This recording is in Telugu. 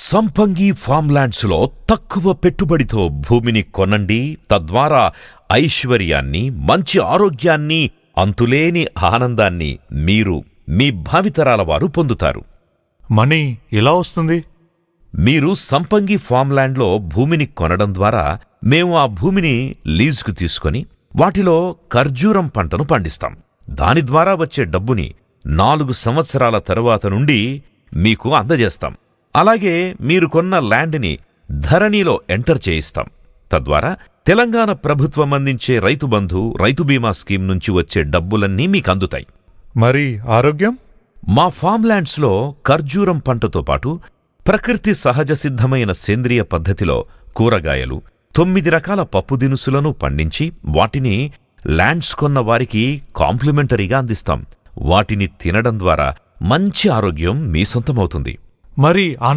సంపంగి ఫార్మ్లాండ్స్ లో తక్కువ పెట్టుబడితో భూమిని కొనండి. తద్వారా ఐశ్వర్యాన్ని, మంచి ఆరోగ్యాన్ని, అంతులేని ఆనందాన్ని మీరు మీ భావితరాల వారు పొందుతారు. మనీ ఎలా వస్తుంది? మీరు సంపంగి ఫార్మ్లాండ్లో భూమిని కొనడం ద్వారా మేము ఆ భూమిని లీజుకు తీసుకొని వాటిలో ఖర్జూరం పంటను పండిస్తాం. దాని ద్వారా వచ్చే డబ్బుని 4 సంవత్సరాల తరువాత నుండి మీకు అందజేస్తాం. అలాగే మీరు కొన్న ల్యాండ్ని ధరణిలో ఎంటర్ చేయిస్తాం. తద్వారా తెలంగాణ ప్రభుత్వం అందించే రైతు బంధు, రైతు బీమా స్కీమ్ నుంచి వచ్చే డబ్బులన్నీ మీకందుతాయి. మరి ఆరోగ్యం? మా ఫార్మ్లాండ్స్లో ఖర్జూరం పంటతో పాటు ప్రకృతి సహజ సిద్ధమైన సేంద్రియ పద్ధతిలో కూరగాయలు, 9 రకాల పప్పు దినుసులను పండించి వాటిని ల్యాండ్స్ కొన్న వారికి కాంప్లిమెంటరీగా అందిస్తాం. వాటిని తినడం ద్వారా మంచి ఆరోగ్యం మీ సొంతమవుతుంది. మరి